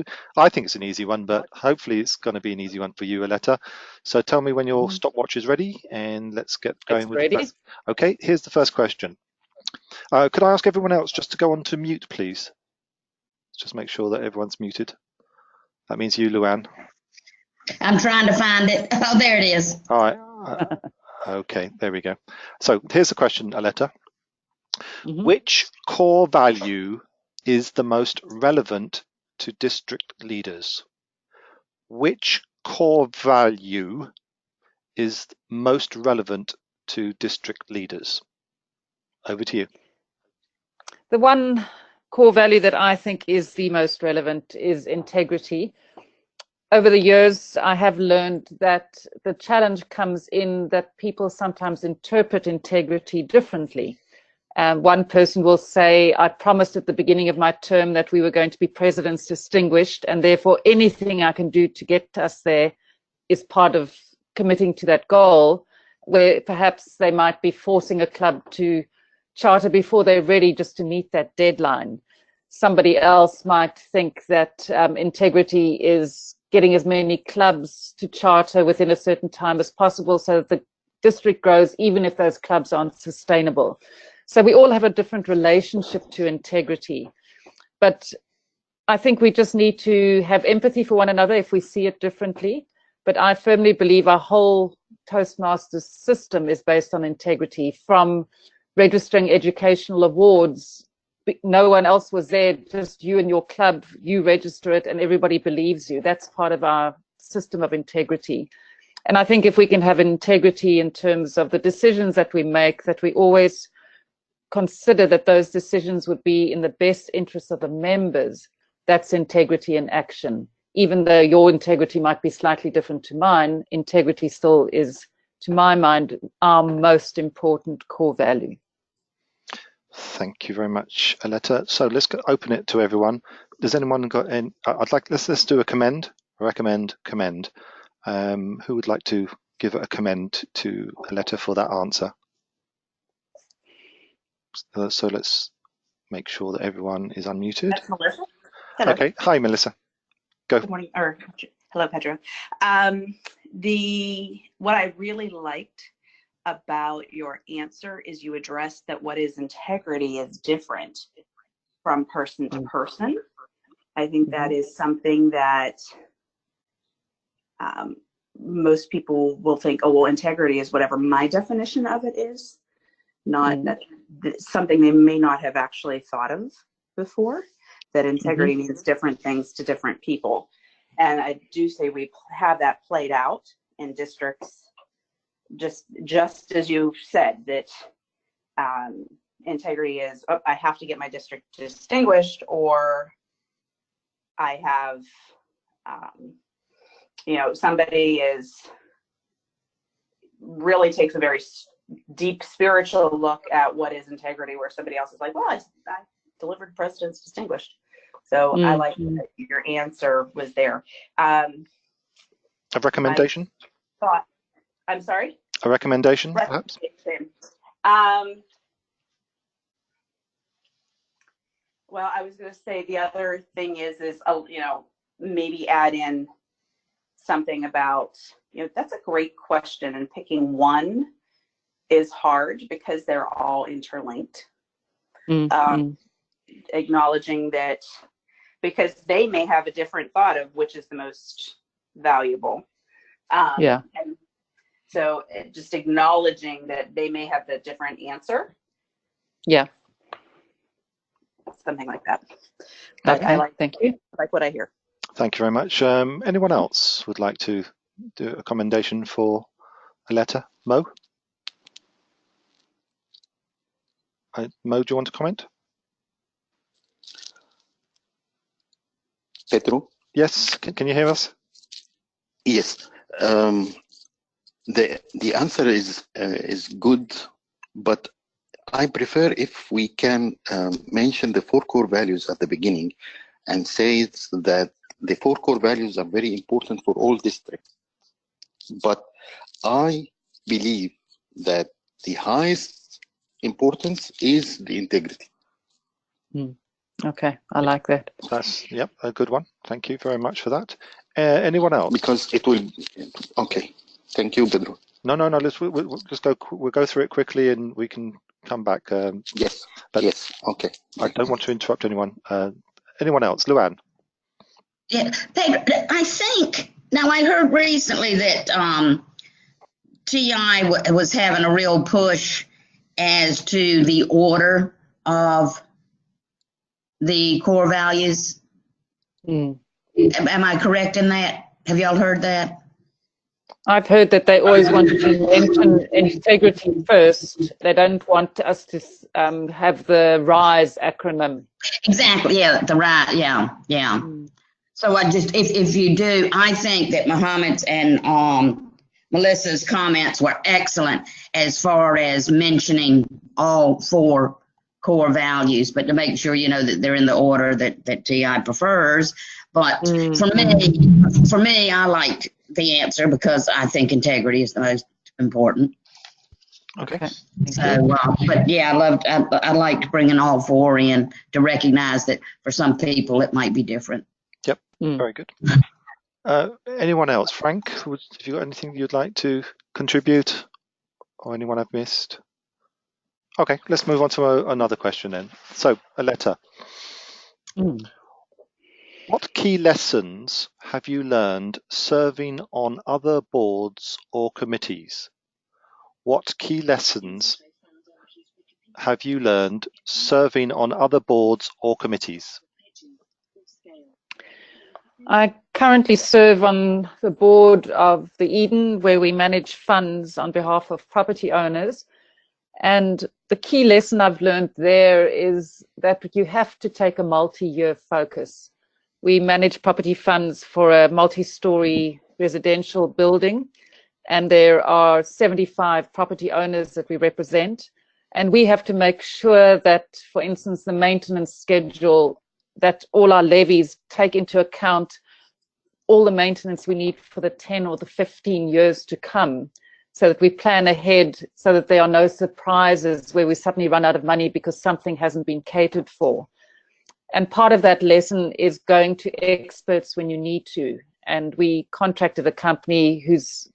you. I think it's an easy one, but hopefully it's going to be an easy one for you, Aletta. So tell me when your stopwatch is ready, and let's get going with the first. Okay, here's the first question. Could I ask everyone else just to go on to mute, please? Just make sure that everyone's muted. That means you, Luann. I'm trying to find it. Oh, there it is. All right. Okay, there we go. So here's the question, Aletta. Which core value is the most relevant to district leaders? Which core value is most relevant to district leaders? Over to you. The one core value that I think is the most relevant is integrity. Over the years, I have learned that the challenge comes in that people sometimes interpret integrity differently. One person will say, I promised at the beginning of my term that we were going to be President's Distinguished, and therefore anything I can do to get us there is part of committing to that goal, where perhaps they might be forcing a club to charter before they're ready just to meet that deadline. Somebody else might think that integrity is getting as many clubs to charter within a certain time as possible so that the district grows, even if those clubs aren't sustainable. So we all have a different relationship to integrity. But I think we just need to have empathy for one another if we see it differently. But I firmly believe our whole Toastmasters system is based on integrity, from registering educational awards. No one else was there, just you and your club, you register it and everybody believes you. That's part of our system of integrity. And I think if we can have integrity in terms of the decisions that we make, that we always consider that those decisions would be in the best interest of the members, that's integrity in action. Even though your integrity might be slightly different to mine, integrity still is, to my mind, our most important core value. Thank you very much, Aletta. So let's open it to everyone. Does anyone got in? Let's do a commend, recommend, commend. Who would like to give a commend to Aletta for that answer? So let's make sure that everyone is unmuted. That's Melissa. Hello. Okay. Hi, Melissa. Go. Good morning, or hello, Pedro. What I really liked about your answer is you addressed that what is integrity is different from person to person. I think that is something that most people will think, oh, well, integrity is whatever my definition of it is, not that something they may not have actually thought of before, that integrity means different things to different people. And I do say we have that played out in districts, just as you said, that integrity is, oh, I have to get my district distinguished, or I have, somebody really takes a very deep spiritual look at what is integrity, where somebody else is like, well, I delivered President's Distinguished. So I like that your answer was there. A recommendation? I'm sorry? A recommendation, perhaps? Well, I was going to say the other thing is maybe add in something about, that's a great question, and picking one is hard because they're all interlinked. Acknowledging that, because they may have a different thought of which is the most valuable. And so just acknowledging that they may have the different answer. Yeah. Something like that. But okay, thank you. I like what I hear. Thank you very much. Anyone else would like to do a commendation for Aletta? Mo? Mo, do you want to comment? Pedro? Yes, can you hear us? Yes. The answer is good, but I prefer if we can mention the 4 core values at the beginning and say that the 4 core values are very important for all districts. But I believe that the highest importance is the integrity. Okay, I like that. That's, yep, a good one. Thank you very much for that. Anyone else? Because it will. Okay. Thank you, Pedro. No. We'll just go. We'll go through it quickly, and we can come back. Yes. But yes. Okay. I don't want to interrupt anyone. Anyone else? Luann? Yeah, Pedro, I think, now I heard recently that TI was having a real push as to the order of the core values. Am I correct in that? Have y'all heard that? I've heard that they always want to mention integrity first. They don't want us to have the RISE acronym. Exactly, yeah, the right, yeah. So I just, if you do, I think that Mohammed's and Melissa's comments were excellent as far as mentioning all 4 core values, but to make sure, you know, that they're in the order that TI prefers. But for me, I liked the answer because I think integrity is the most important. Okay. So, but yeah, I liked bringing all 4 in to recognize that for some people it might be different. Yep. Very good. Anyone else? Frank, have you got anything you'd like to contribute, or anyone I've missed? Okay, let's move on to another question then. So, Aletta, what key lessons have you learned serving on other boards or committees? What key lessons have you learned serving on other boards or committees? I currently serve on the board of the Eden, where we manage funds on behalf of property owners. And the key lesson I've learned there is that you have to take a multi-year focus. We manage property funds for a multi-story residential building, and there are 75 property owners that we represent. And we have to make sure that, for instance, the maintenance schedule, that all our levies take into account all the maintenance we need for the 10 or the 15 years to come, so that we plan ahead so that there are no surprises where we suddenly run out of money because something hasn't been catered for. And part of that lesson is going to experts when you need to. And we contracted a company whose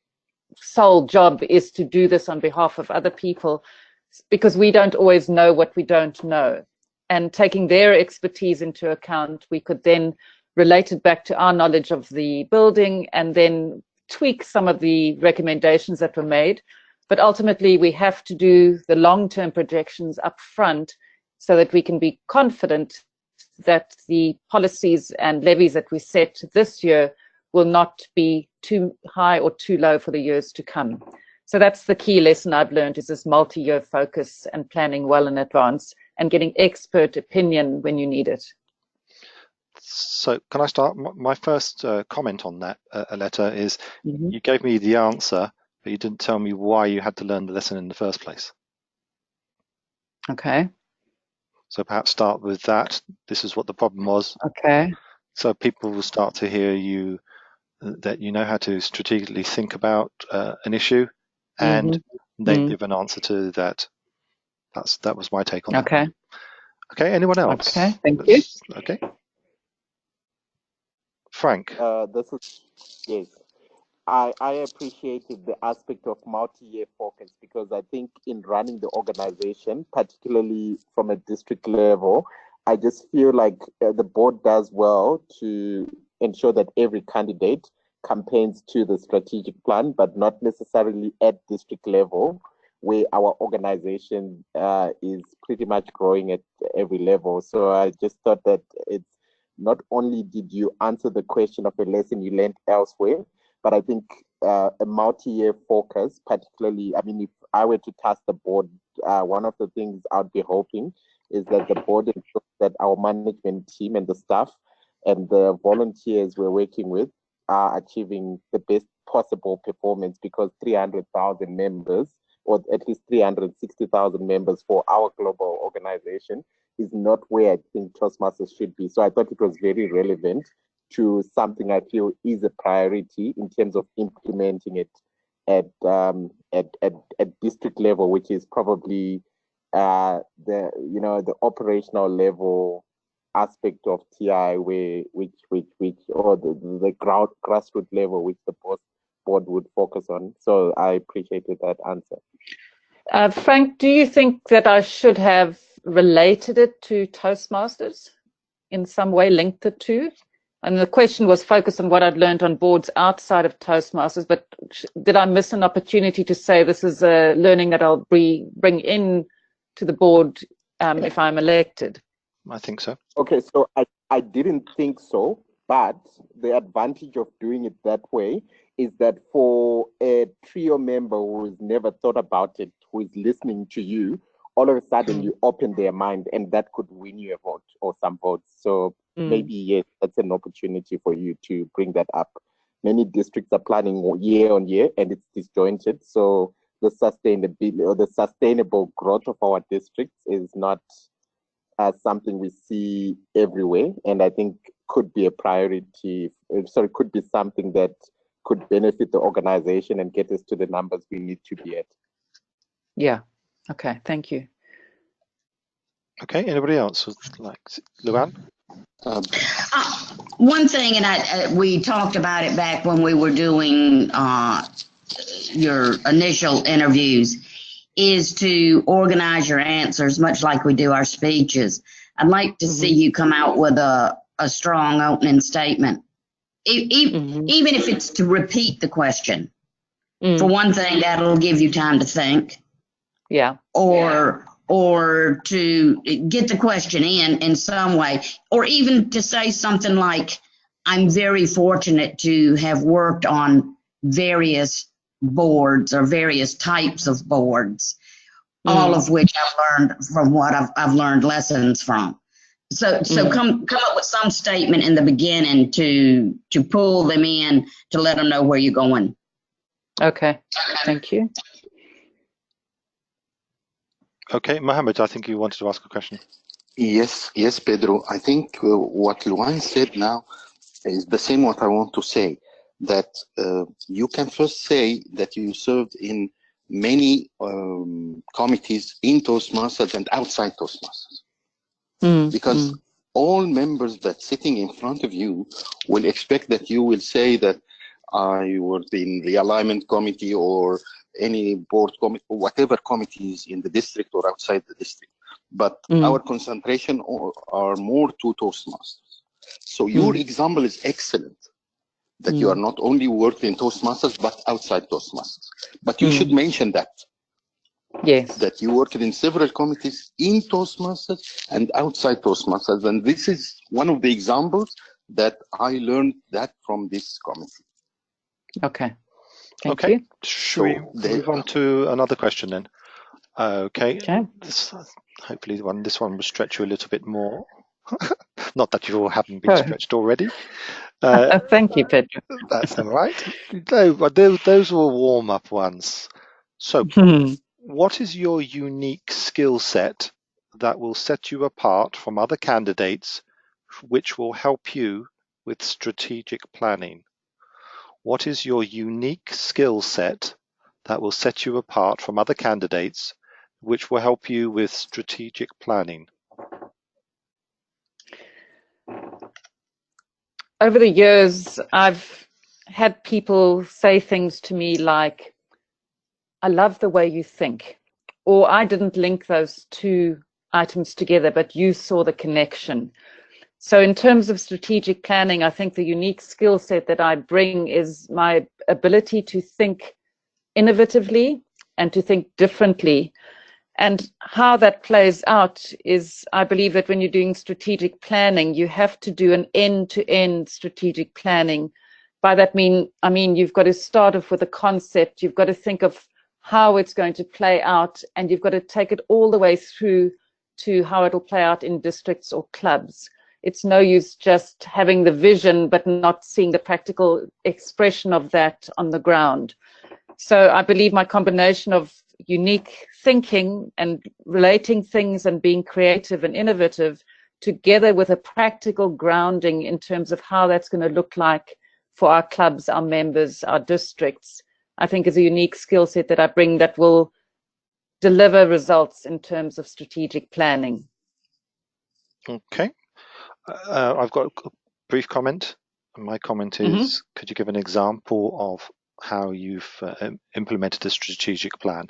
sole job is to do this on behalf of other people, because we don't always know what we don't know. And taking their expertise into account, we could then relate it back to our knowledge of the building and then tweak some of the recommendations that were made. But ultimately, we have to do the long-term projections up front so that we can be confident that the policies and levies that we set this year will not be too high or too low for the years to come. So that's the key lesson I've learned, is this multi-year focus and planning well in advance and getting expert opinion when you need it. So can I start? My first comment on that, Aletta, is you gave me the answer, but you didn't tell me why you had to learn the lesson in the first place. Okay. So perhaps start with that. This is what the problem was. Okay. So people will start to hear you, that you know how to strategically think about an issue, and then give an answer to that. That was my take on that. Okay. Okay. Anyone else? Okay. Thank you. Okay. Frank. Yes. I appreciated the aspect of multi-year focus, because I think in running the organization, particularly from a district level, I just feel like the board does well to ensure that every candidate campaigns to the strategic plan, but not necessarily at district level, where our organization is pretty much growing at every level. So I just thought that it's not only did you answer the question of a lesson you learned elsewhere, but I think a multi-year focus, particularly, I mean, if I were to task the board, one of the things I'd be hoping is that the board ensures that our management team and the staff and the volunteers we're working with are achieving the best possible performance, because 300,000 members, or at least 360,000 members for our global organization, is not where I think Toastmasters should be. So I thought it was very relevant to something I feel is a priority in terms of implementing it at district level, which is probably the operational level aspect of TI which or the grassroots level which the board would focus on. So I appreciated that answer. Frank, do you think that I should have related it to Toastmasters in some way, linked the two? And the question was focused on what I'd learned on boards outside of Toastmasters, but did I miss an opportunity to say this is a learning that I'll bring in to the board if I'm elected? I think so. Okay, so I didn't think so, but the advantage of doing it that way is that for a trio member who's never thought about it, who is listening to you, all of a sudden you open their mind, and that could win you a vote or some votes. So maybe, yes, that's an opportunity for you to bring that up. Many districts are planning year on year, and it's disjointed. So the sustainability or the sustainable growth of our districts is not something we see everywhere, and I think could be a priority. Sorry, could be something that could benefit the organization and get us to the numbers we need to be at. Yeah. Okay. Thank you. Okay. Anybody else would like? Luann? One thing, and we talked about it back when we were doing your initial interviews, is to organize your answers, much like we do our speeches. I'd like to see you come out with a strong opening statement, even if it's to repeat the question. For one thing, that'll give you time to think. Yeah. Or to get the question in some way, or even to say something like, I'm very fortunate to have worked on various boards or various types of boards, all of which I've learned from what I've learned lessons from. So come up with some statement in the beginning to pull them in, to let them know where you're going. Okay. Thank you. Okay, Mohammed, I think you wanted to ask a question. Yes, Pedro. I think what Luan said now is the same what I want to say, that you can first say that you served in many committees in Toastmasters and outside Toastmasters. Because all members that sitting in front of you will expect that you will say that I worked in the alignment committee or any board committee, or whatever committees in the district or outside the district. But our concentration are more to Toastmasters. So your example is excellent, that you are not only worked in Toastmasters, but outside Toastmasters. But you should mention that. Yes. That you worked in several committees in Toastmasters and outside Toastmasters. And this is one of the examples that I learned that from this committee. Okay. Thank you. Should we move on to another question then? Okay. Hopefully this one will stretch you a little bit more. Not that you all haven't been stretched already. Thank you, Pedro. That's all right. No, but those were warm-up ones. So, what is your unique skill set that will set you apart from other candidates, which will help you with strategic planning? What is your unique skill set that will set you apart from other candidates, which will help you with strategic planning? Over the years, I've had people say things to me like, I love the way you think, or I didn't link those two items together, but you saw the connection. So in terms of strategic planning, I think the unique skill set that I bring is my ability to think innovatively and to think differently. And how that plays out is, I believe that when you're doing strategic planning, you have to do an end-to-end strategic planning. By that I mean you've got to start off with a concept, you've got to think of how it's going to play out, and you've got to take it all the way through to how it'll play out in districts or clubs. It's no use just having the vision but not seeing the practical expression of that on the ground. So I believe my combination of unique thinking and relating things and being creative and innovative, together with a practical grounding in terms of how that's going to look like for our clubs, our members, our districts, I think is a unique skill set that I bring that will deliver results in terms of strategic planning. Okay. I've got a brief comment. My comment is, could you give an example of how you've implemented a strategic plan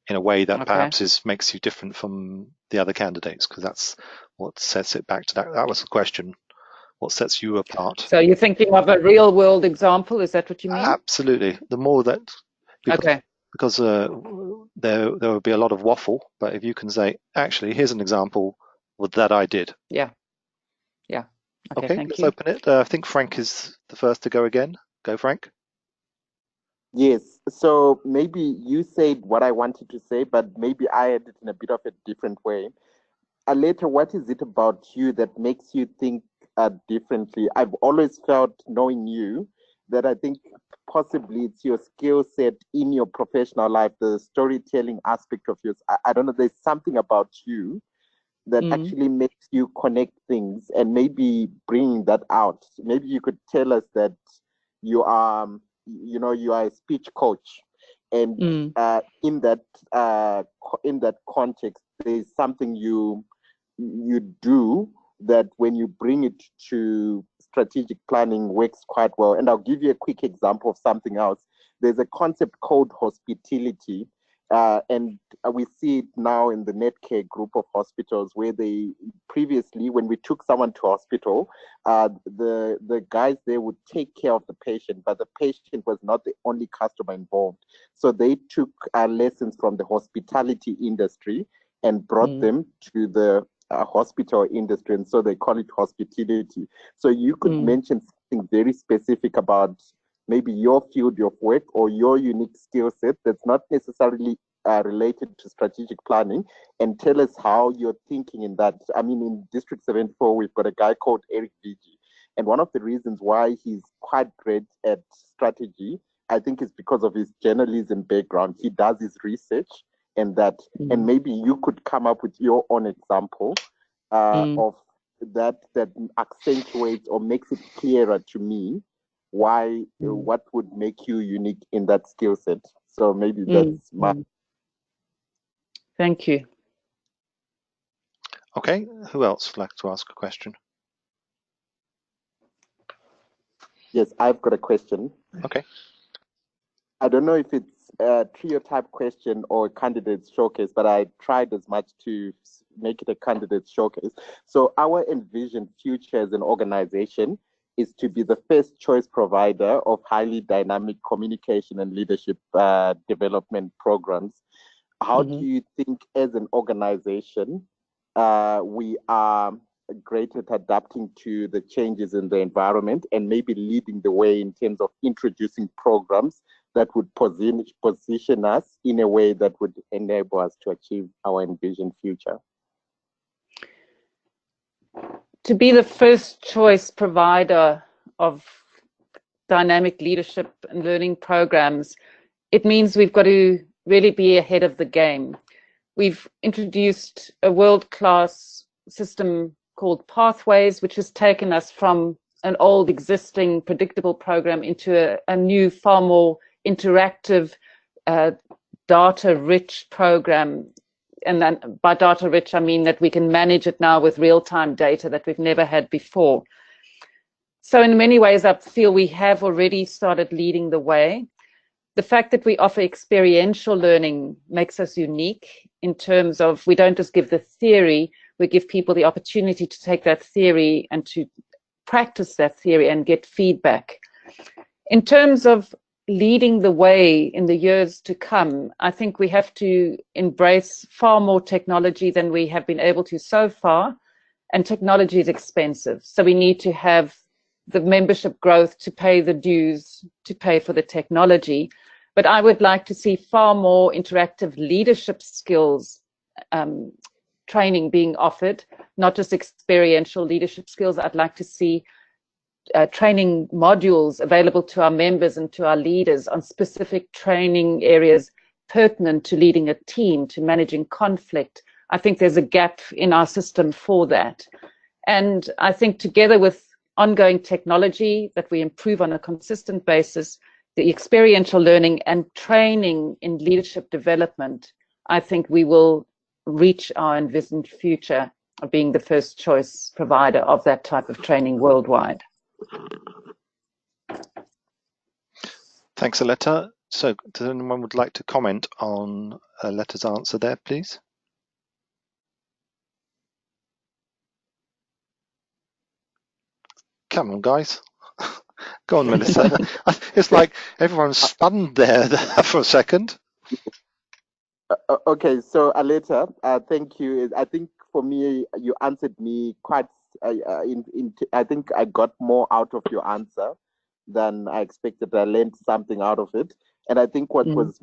in a way that perhaps makes you different from the other candidates? Because that's what sets it back to that. That was the question. What sets you apart? So you're thinking of a real world example, is that what you mean? Absolutely. The more that, because there will be a lot of waffle, but if you can say, actually, here's an example of that I did. Yeah. Okay, let's open it. I think Frank is the first to go again. Go, Frank. Yes, so maybe you said what I wanted to say, but maybe I had it in a bit of a different way. Aletta, what is it about you that makes you think differently? I've always felt, knowing you, that I think possibly it's your skill set in your professional life, the storytelling aspect of yours. I don't know, there's something about you that actually makes you connect things, and maybe bringing that out. Maybe you could tell us that you are, you are a speech coach, and in that context, there's something you do that when you bring it to strategic planning works quite well. And I'll give you a quick example of something else. There's a concept called hospitality. And we see it now in the Netcare group of hospitals, where they previously, when we took someone to hospital, the guys there would take care of the patient, but the patient was not the only customer involved. So they took lessons from the hospitality industry and brought them to the hospital industry, and so they call it hospitality. So you could mention something very specific about maybe your field of work or your unique skill set that's not necessarily related to strategic planning, and tell us how you're thinking in that. I mean, in District 74, we've got a guy called Eric Vigi, and one of the reasons why he's quite great at strategy, I think, is because of his journalism background. He does his research, and that, and maybe you could come up with your own example of that accentuates or makes it clearer to me why, what would make you unique in that skill set. So maybe that's my. Thank you. Okay, who else would like to ask a question? Yes, I've got a question. Okay. I don't know if it's a trio type question or a candidate showcase, but I tried as much to make it a candidate showcase. So our envisioned future as an organization is to be the first choice provider of highly dynamic communication and leadership development programs. How do you think as an organization we are great at adapting to the changes in the environment and maybe leading the way in terms of introducing programs that would position us in a way that would enable us to achieve our envisioned future? To be the first choice provider of dynamic leadership and learning programs, it means we've got to really be ahead of the game. We've introduced a world-class system called Pathways, which has taken us from an old existing predictable program into a new, far more interactive, data-rich program. And then by data-rich, I mean that we can manage it now with real-time data that we've never had before. So in many ways, I feel we have already started leading the way. The fact that we offer experiential learning makes us unique in terms of we don't just give the theory, we give people the opportunity to take that theory and to practice that theory and get feedback. In terms of leading the way in the years to come, I think we have to embrace far more technology than we have been able to so far, and technology is expensive. So we need to have the membership growth to pay the dues, to pay for the technology. But I would like to see far more interactive leadership skills training being offered, not just experiential leadership skills. I'd like to see training modules available to our members and to our leaders on specific training areas pertinent to leading a team, to managing conflict. I think there's a gap in our system for that. And I think together with ongoing technology that we improve on a consistent basis, the experiential learning and training in leadership development, I think we will reach our envisioned future being the first choice provider of that type of training worldwide. Thanks, Aletta. So does anyone would like to comment on Aletta's answer there, please? Come on, guys. Go on, Melissa. It's like everyone's stunned there for a second. Okay, so Aletta, thank you. I think for me, you answered me quite. I think I got more out of your answer than I expected. I learned something out of it, and I think what was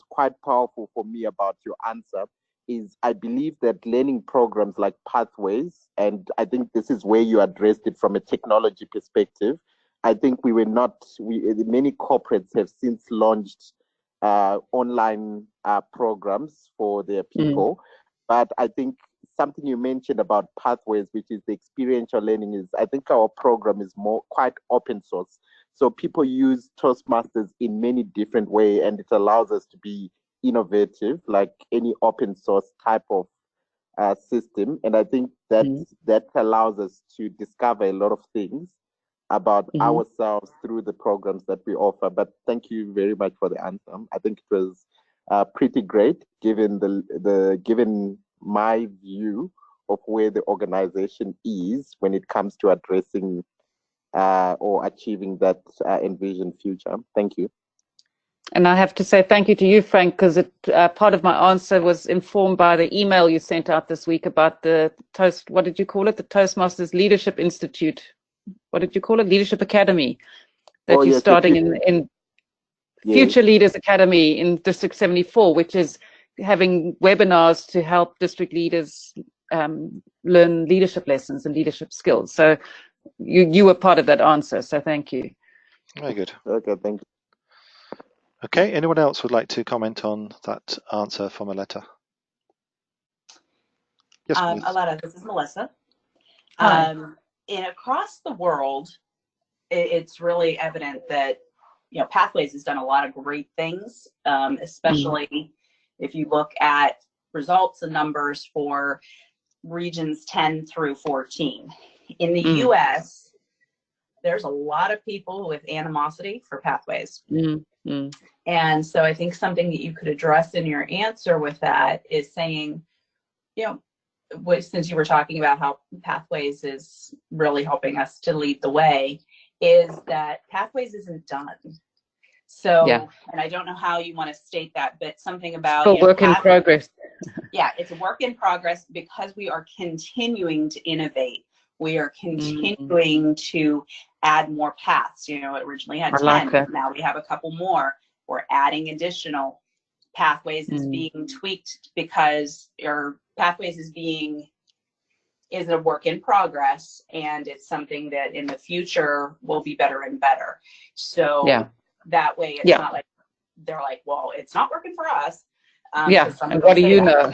quite powerful for me about your answer is I believe that learning programs like Pathways, and I think this is where you addressed it from a technology perspective. I think many corporates have since launched online programs for their people. But I think something you mentioned about Pathways, which is the experiential learning, is I think our program is quite open source. So people use Toastmasters in many different ways, and it allows us to be innovative, like any open source type of system. And I think that allows us to discover a lot of things about ourselves through the programs that we offer. But thank you very much for the answer. I think it was pretty great, given given my view of where the organization is when it comes to addressing or achieving that envisioned future. Thank you. And I have to say thank you to you, Frank, because part of my answer was informed by the email you sent out this week about the what did you call it? The Toastmasters Leadership Institute. What did you call it? Leadership Academy that you're starting in Future Leaders Academy in District 74, which is having webinars to help district leaders learn leadership lessons and leadership skills. So you were part of that answer. So thank you. Very good. Okay, thank you. Okay, anyone else would like to comment on that answer from Aletta? Yes, please. Aletta, this is Melissa. Across the world, it's really evident that Pathways has done a lot of great things, especially if you look at results and numbers for regions 10 through 14. In the U.S., there's a lot of people with animosity for Pathways. And so I think something that you could address in your answer with that is saying, since you were talking about how Pathways is really helping us to lead the way, is that Pathways isn't done. So, and I don't know how you want to state that, but something about still work in progress. Yeah, it's a work in progress because we are continuing to innovate. We are continuing to add more paths. It originally had 10. Now we have a couple more. We're adding additional. Pathways is being tweaked because Pathways is a work in progress, and it's something that in the future will be better and better. So that way it's not like they're like, well, it's not working for us. And what do you know?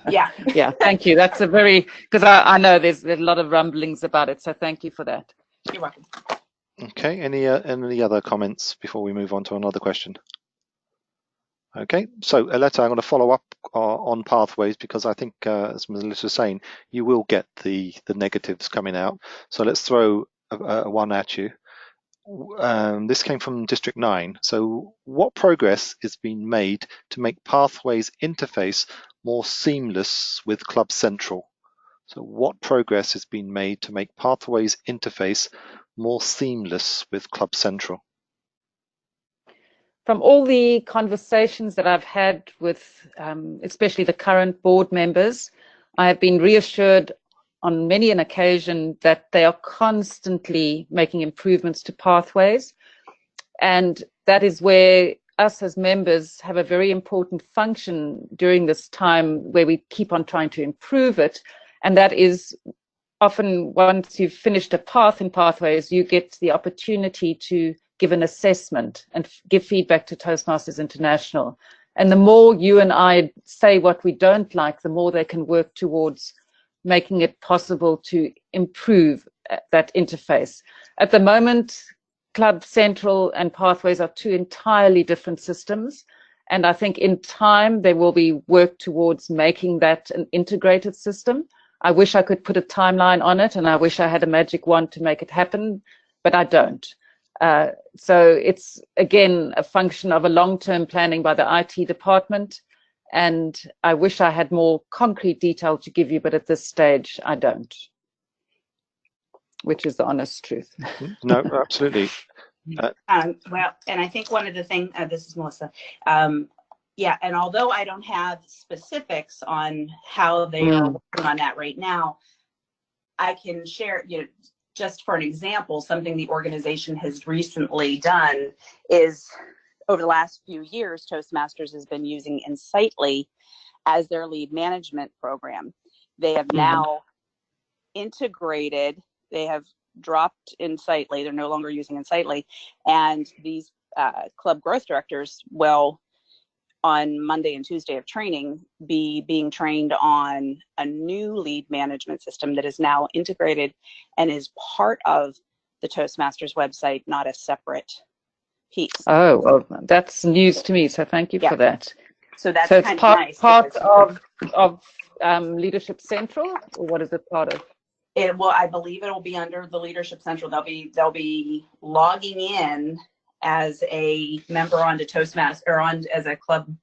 Yeah, thank you. That's because I know there's a lot of rumblings about it, so thank you for that. You're welcome. Okay, any other comments before we move on to another question? Okay, so Aletta, I'm going to follow up on Pathways because I think, as Melissa was saying, you will get the negatives coming out. So let's throw one at you. This came from District 9. So what progress is being made to make Pathways interface more seamless with Club Central? So what progress has been made to make Pathways interface more seamless with Club Central? From all the conversations that I've had with especially the current board members, I have been reassured on many an occasion that they are constantly making improvements to Pathways. And that is where us as members have a very important function during this time where we keep on trying to improve it. And that is often once you've finished a path in Pathways, you get the opportunity to give an assessment and give feedback to Toastmasters International. And the more you and I say what we don't like, the more they can work towards making it possible to improve that interface. At the moment, Club Central and Pathways are two entirely different systems. And I think in time, there will be work towards making that an integrated system. I wish I could put a timeline on it, and I wish I had a magic wand to make it happen, but I don't. So it's, again, a function of a long-term planning by the IT department, and I wish I had more concrete detail to give you, but at this stage, I don't, which is the honest truth. No, absolutely. Well, and I think one of the things, this is Melissa, yeah, and although I don't have specifics on how they are working on that right now, I can share, just for an example, something the organization has recently done is, over the last few years, Toastmasters has been using Insightly as their lead management program. They have now integrated, they have dropped Insightly, they're no longer using Insightly, and these club growth directors will, on Monday and Tuesday of training, be being trained on a new lead management system that is now integrated and is part of the Toastmasters website, not a separate piece. Oh, well, that's news to me, so thank you for that. So that's it's kind part, of nice. Part of Leadership Central, or what is it part of? It will, I believe it will be under the Leadership Central. They'll be logging in as a member onto Toastmasters, or as a club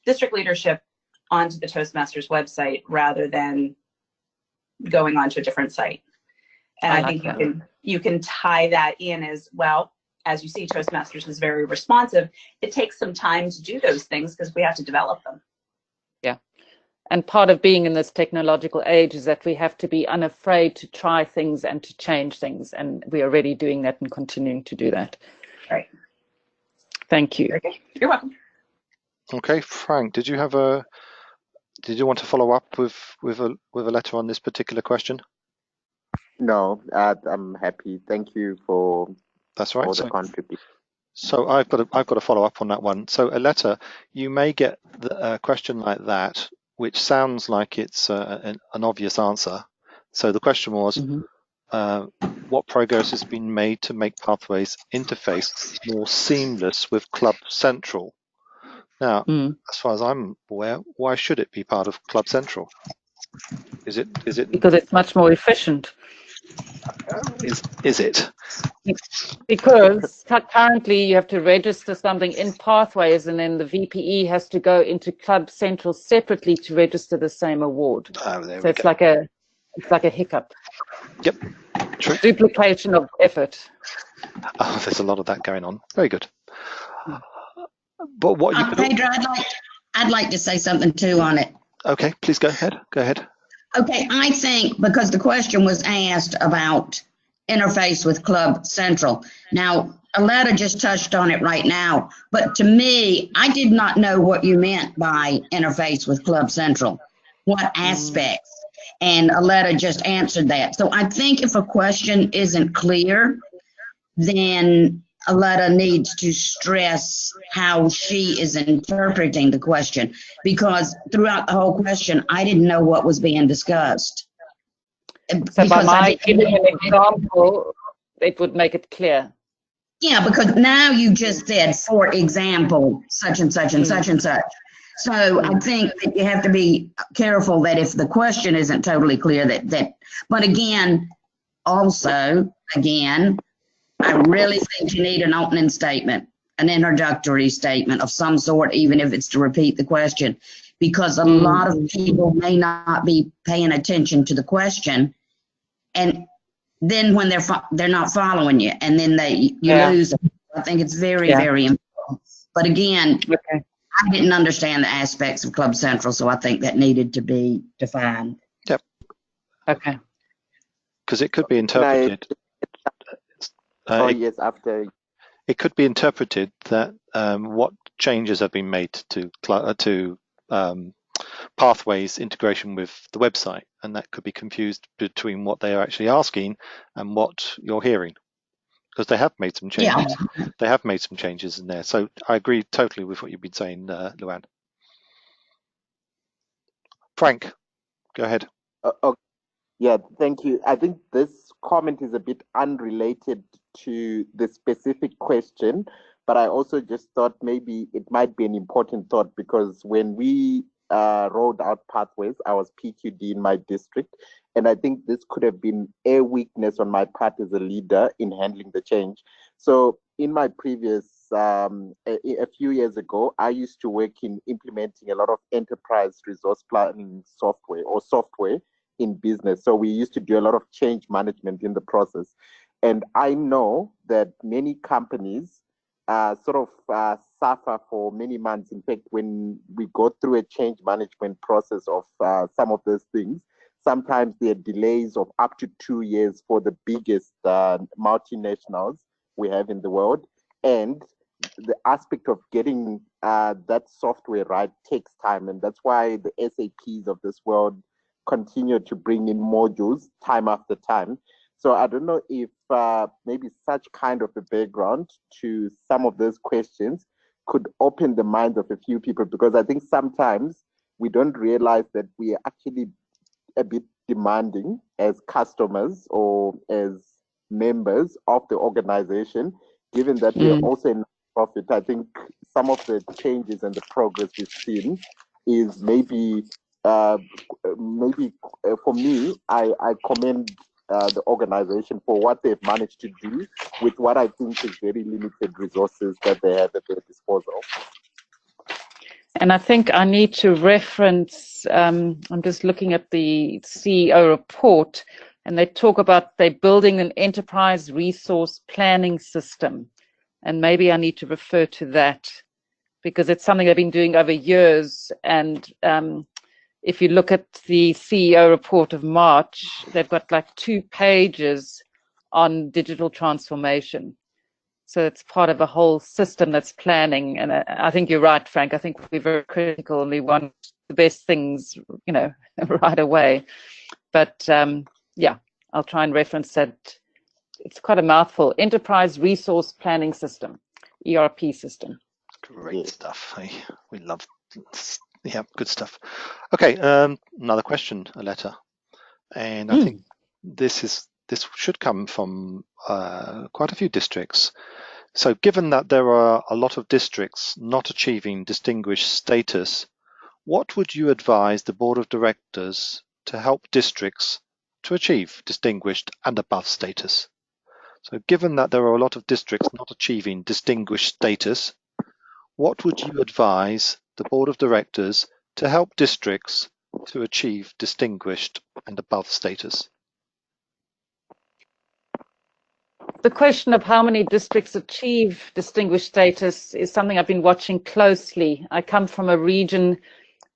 district leadership onto the Toastmasters website rather than going onto a different site. And I think you can tie that in as well. As you see, Toastmasters is very responsive. It takes some time to do those things because we have to develop them. Yeah. And part of being in this technological age is that we have to be unafraid to try things and to change things. And we are already doing that and continuing to do that. Right. Thank you. You're welcome. Okay, Frank, did you want to follow up with a letter on this particular question? No, I'm happy. Thank you for that's right. all the contributions. So I've got to follow up on that one. So Aletta, you may get a question like that, which sounds like it's an obvious answer. So the question was, what progress has been made to make Pathways interface more seamless with Club Central? Now, as far as I'm aware, why should it be part of Club Central? Is it? Because it's much more efficient. Is it? Because currently you have to register something in Pathways, and then the VPE has to go into Club Central separately to register the same award. So it's like a hiccup. Yep. True. Duplication of effort. Oh, there's a lot of that going on. Very good. But what you could... Pedro, I'd like to say something too on it. Okay, please go ahead. Okay, I think because the question was asked about interface with Club Central. Now, Aletta just touched on it right now, but to me, I did not know what you meant by interface with Club Central. What aspects? And Aletta just answered that. So I think if a question isn't clear, then Aletta needs to stress how she is interpreting the question, because throughout the whole question, I didn't know what was being discussed. So by my giving an example, it would make it clear. Yeah, because now you just said, for example, such and such and such and such. So I think that you have to be careful that if the question isn't totally clear, but again, I really think you need an opening statement, an introductory statement of some sort, even if it's to repeat the question, because a lot of people may not be paying attention to the question, and then when they're not following you, and then you lose them. I think it's very, very important. But again, I didn't understand the aspects of Club Central, so I think that needed to be defined. Yep. Okay. Because it could be interpreted. Yes, after. It could be interpreted that what changes have been made to Pathways integration with the website, and that could be confused between what they are actually asking and what you're hearing, because they have made some changes. Yeah. They have made some changes in there. So I agree totally with what you've been saying, Luann. Frank, go ahead. Okay. Yeah, thank you. I think this comment is a bit unrelated to the specific question, but I also just thought maybe it might be an important thought, because when we rolled out pathways. I was PQD in my district, and I think this could have been a weakness on my part as a leader in handling the change. So in my previous, a few years ago, I used to work in implementing a lot of enterprise resource planning software in business. So we used to do a lot of change management in the process. And I know that many companies suffer for many months. In fact, when we go through a change management process of some of those things, sometimes there are delays of up to 2 years for the biggest multinationals we have in the world. And the aspect of getting that software right takes time. And that's why the SAPs of this world continue to bring in modules time after time. So I don't know if maybe such kind of a background to some of those questions could open the minds of a few people, because I think sometimes we don't realize that we are actually a bit demanding as customers or as members of the organization, given that we are also in profit. I think some of the changes and the progress we've seen is maybe for me, I commend the organization for what they've managed to do with what I think is very limited resources that they have at their disposal. And I think I need to reference, I'm just looking at the CEO report, and they talk about they're building an enterprise resource planning system. And maybe I need to refer to that, because it's something they've been doing over years. And if you look at the CEO report of March, they've got like 2 pages on digital transformation. So it's part of a whole system that's planning. And I think you're right, Frank. I think we're very critical and we want the best things, you know, right away. But yeah, I'll try and reference that. It's quite a mouthful. Enterprise Resource Planning System, ERP system. Great stuff. Hey, we love, yeah, good stuff. Okay, another question, Aletta, and I think this should come from quite a few districts. So, given that there are a lot of districts not achieving distinguished status, what would you advise the board of directors to help districts to achieve distinguished and above status? So given that there are a lot of districts not achieving distinguished status, what would you advise the board of directors to help districts to achieve distinguished and above status? The question of how many districts achieve distinguished status is something I've been watching closely. I come from a region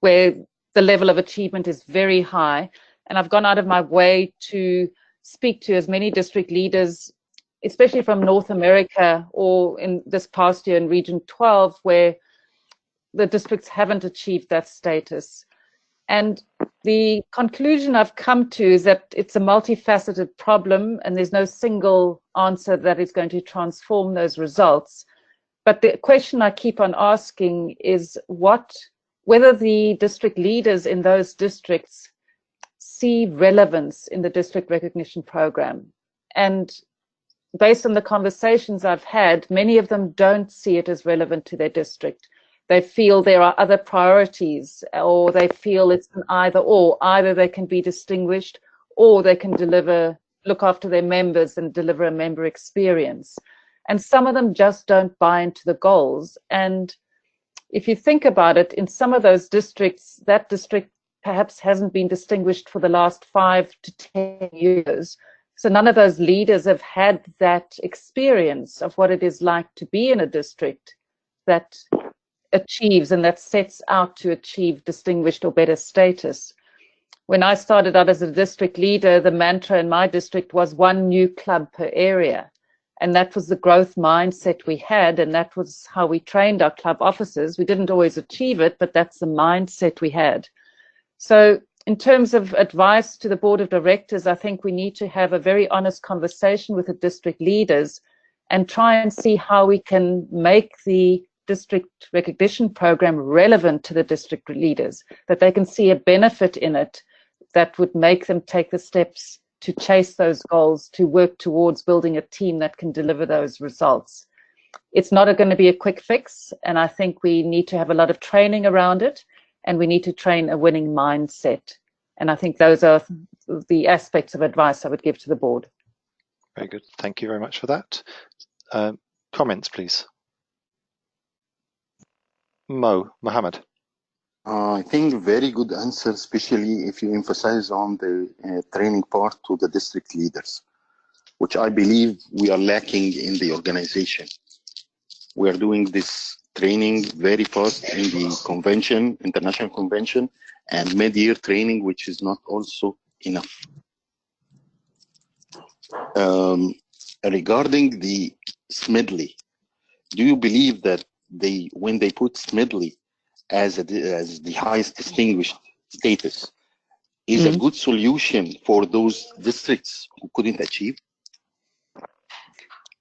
where the level of achievement is very high, and I've gone out of my way to speak to as many district leaders, especially from North America, or in this past year in Region 12, where the districts haven't achieved that status. And the conclusion I've come to is that it's a multifaceted problem, and there's no single answer that is going to transform those results. But the question I keep on asking is whether the district leaders in those districts see relevance in the district recognition program. And based on the conversations I've had, many of them don't see it as relevant to their district. They feel there are other priorities, or they feel it's an either or. Either they can be distinguished, or they can look after their members and deliver a member experience. And some of them just don't buy into the goals. And if you think about it, in some of those districts, that district perhaps hasn't been distinguished for the last 5 to 10 years. So none of those leaders have had that experience of what it is like to be in a district that achieves and that sets out to achieve distinguished or better status. When I started out as a district leader, the mantra in my district was 1 new club per area. And that was the growth mindset we had, and that was how we trained our club officers. We didn't always achieve it, but that's the mindset we had. So in terms of advice to the board of directors, I think we need to have a very honest conversation with the district leaders and try and see how we can make the district recognition program relevant to the district leaders, that they can see a benefit in it that would make them take the steps to chase those goals, to work towards building a team that can deliver those results. It's not going to be a quick fix, and I think we need to have a lot of training around it. and we need to train a winning mindset. And I think those are the aspects of advice I would give to the board. Very good. Thank you very much for that. Comments, please. Mohammed. I think very good answer, especially if you emphasize on the training part to the district leaders, which I believe we are lacking in the organization. We are doing this training very fast in the convention, international convention, and mid-year training, which is not also enough. Regarding the Smedley, do you believe that when they put Smedley as the highest distinguished status is a good solution for those districts who couldn't achieve?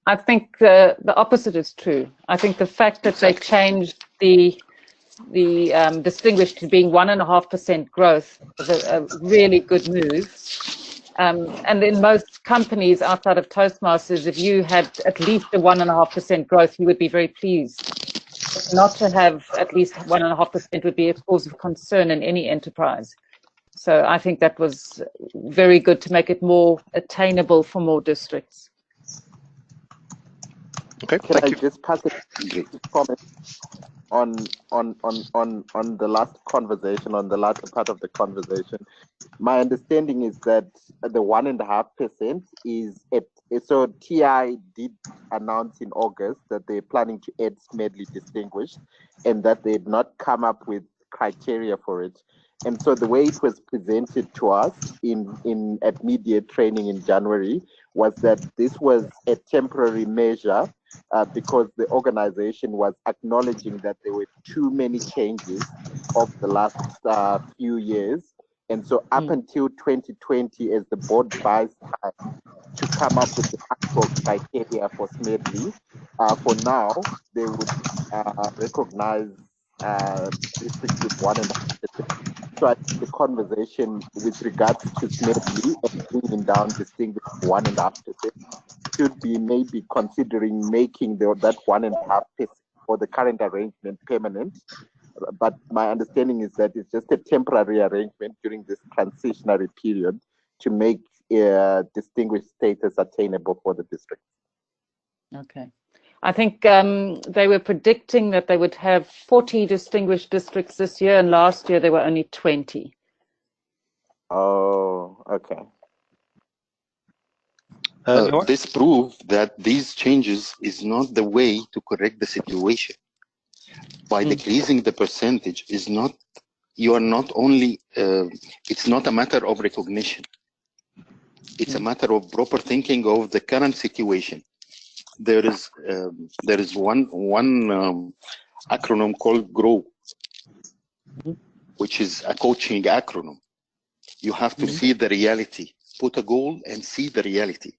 I think the opposite is true. I think the fact that they changed the distinguished to being 1.5% growth was a really good move. And in most companies outside of Toastmasters, if you had at least a 1.5% growth, you would be very pleased. Not to have at least 1.5% would be a cause of concern in any enterprise. So I think that was very good to make it more attainable for more districts. Okay, Can I just pass it to comment on the last conversation, on the latter part of the conversation? My understanding is that the 1.5% is so TI did announce in August that they're planning to add Smedley Distinguished, and that they had not come up with criteria for it. And so the way it was presented to us at mid-year training in January was that this was a temporary measure because the organization was acknowledging that there were too many changes of the last few years. And so up until 2020, as the board buys time to come up with the actual criteria for Smedley, for now, they would recognize districts with 1.5%. So I think the conversation with regards to Smedley and bringing down distinguished 1.5% should be maybe considering making that 1.5% for the current arrangement permanent. But my understanding is that it's just a temporary arrangement during this transitionary period to make distinguished status attainable for the district. Okay. I think they were predicting that they would have 40 distinguished districts this year, and last year there were only 20. Oh, okay. This proves that these changes is not the way to correct the situation. By decreasing the percentage is not, you are not only, it's not a matter of recognition. It's a matter of proper thinking of the current situation. There is one acronym called GROW, which is a coaching acronym. You have to see the reality, put a goal and see the reality.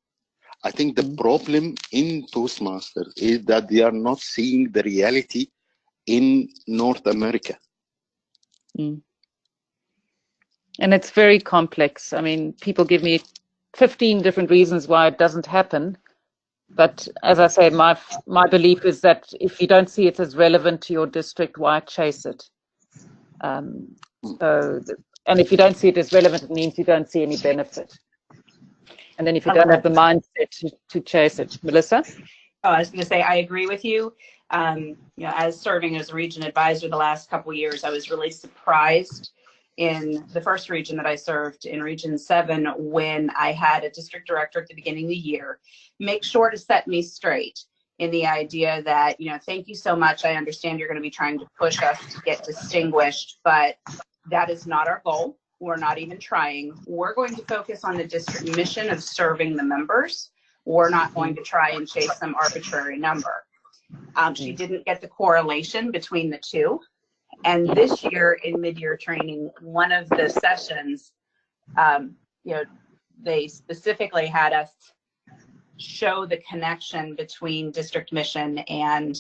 I think the problem in Toastmasters is that they are not seeing the reality in North America. And it's very complex. I mean, people give me 15 different reasons why it doesn't happen. But as I say, my belief is that if you don't see it as relevant to your district, why chase it? And if you don't see it as relevant, it means you don't see any benefit. And then if you don't have the mindset to chase it. Melissa? Oh, I was going to say, I agree with you. You know, as serving as a region advisor the last couple of years, I was really surprised in the first region that I served, in Region 7, when I had a district director at the beginning of the year make sure to set me straight in the idea that, you know, thank you so much. I understand you're going to be trying to push us to get distinguished, but that is not our goal. We're not even trying. We're going to focus on the district mission of serving the members. We're not going to try and chase some arbitrary number. She didn't get the correlation between the two. And this year in mid-year training, one of the sessions, you know, they specifically had us show the connection between district mission and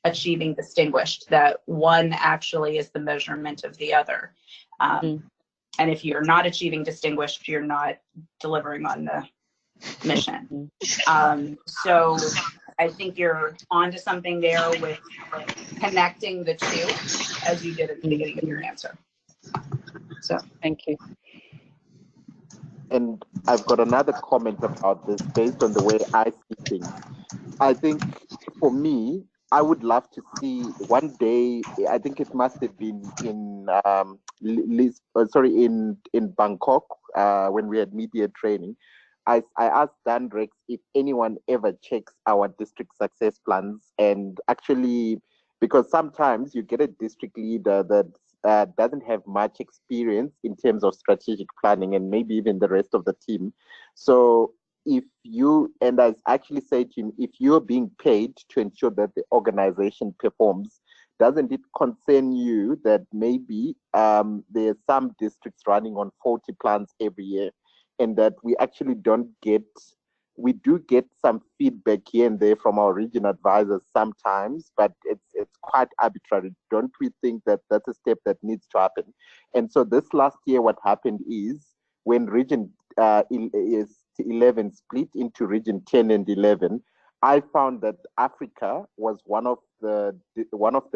achieving distinguished, that one actually is the measurement of the other. And if you're not achieving distinguished, you're not delivering on the mission. So I think you're onto something there with connecting the two, as you did at the beginning of your answer. So thank you. And I've got another comment about this based on the way I see things. I think for me, I would love to see one day, I think it must have been in in Bangkok when we had media training. I asked Dan Rex if anyone ever checks our district success plans, and actually, because sometimes you get a district leader that doesn't have much experience in terms of strategic planning, and maybe even the rest of the team. So if you, and I actually say to him, if you're being paid to ensure that the organization performs, doesn't it concern you that maybe there are some districts running on 40 plans every year, and that we actually don't get, we do get some feedback here and there from our region advisors sometimes, but it's quite arbitrary. Don't we think that that's a step that needs to happen? And so this last year, what happened is when region 11 split into region 10 and 11, I found that Africa was one of the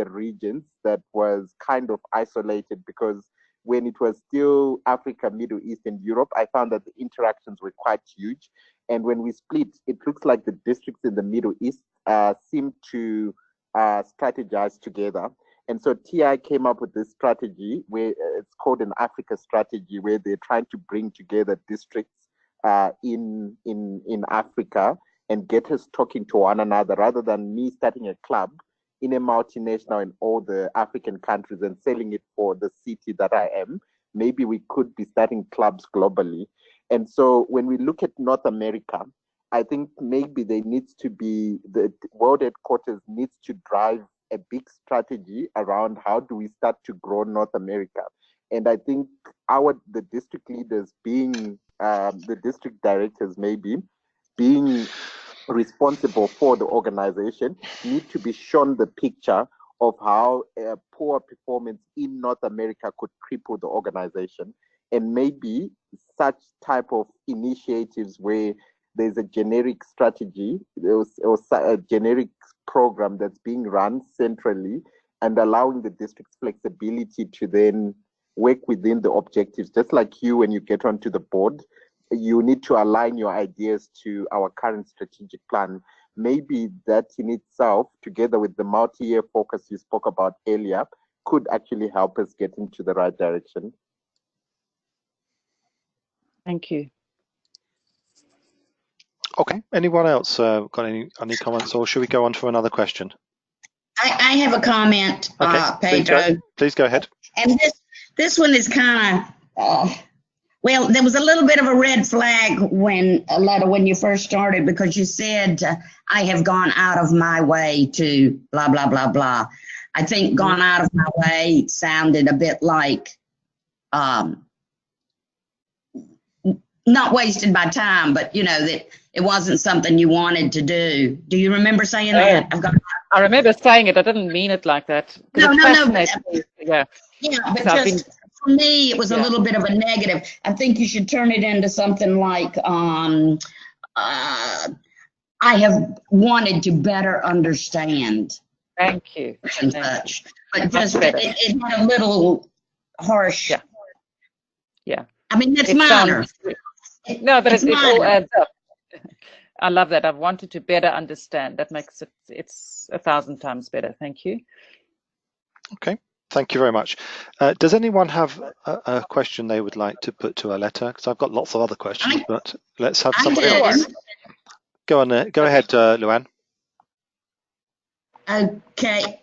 regions that was kind of isolated, because when it was still Africa, Middle East, and Europe, I found that the interactions were quite huge. And when we split, it looks like the districts in the Middle East seem to strategize together. And so TI came up with this strategy where it's called an Africa strategy, where they're trying to bring together districts in Africa and get us talking to one another, rather than me starting a club in a multinational in all the African countries and selling it for the city that I am. Maybe we could be starting clubs globally. And so when we look at North America, I think maybe there needs to be, the world headquarters needs to drive a big strategy around how do we start to grow North America. And I think the district leaders being, the district directors maybe, being responsible for the organization, need to be shown the picture of how poor performance in North America could cripple the organization. And maybe such type of initiatives where there's a generic strategy or a generic program that's being run centrally, and allowing the district's flexibility to then work within the objectives. Just like you, when you get onto the board, you need to align your ideas to our current strategic plan. Maybe that in itself, together with the multi-year focus you spoke about earlier, could actually help us get into the right direction. Thank you. Okay, anyone else got any comments, or should we go on to another question? I have a comment, okay, Pedro. Please go ahead. And this one is kind of, well, there was a little bit of a red flag when, Aletta, when you first started, because you said, I have gone out of my way to blah, blah, blah, blah. I think gone out of my way sounded a bit like, not wasted my time, but you know, that it wasn't something you wanted to do. Do you remember saying that? I remember saying it. I didn't mean it like that. No. Yeah. Yeah, but just for me, it was a little bit of a negative. I think you should turn it into something like, I have wanted to better understand. Thank you. And such. But just, it had a little harsh. Yeah. I mean, that's minor. No, but it all adds up. I love that. I've wanted to better understand. That makes it's 1,000 times better. Thank you. Okay, thank you very much. Does anyone have a question they would like to put to Aletta? Because I've got lots of other questions, but let's have somebody else. Go on, go ahead, Luann. Okay.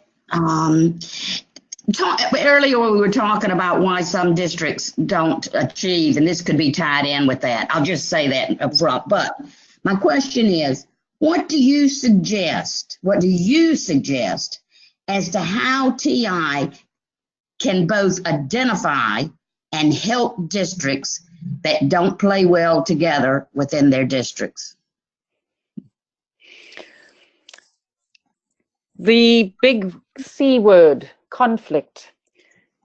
Earlier we were talking about why some districts don't achieve, and this could be tied in with that. I'll just say that up front. But my question is, what do you suggest? What do you suggest as to how TI can both identify and help districts that don't play well together within their districts? The big C word, conflict,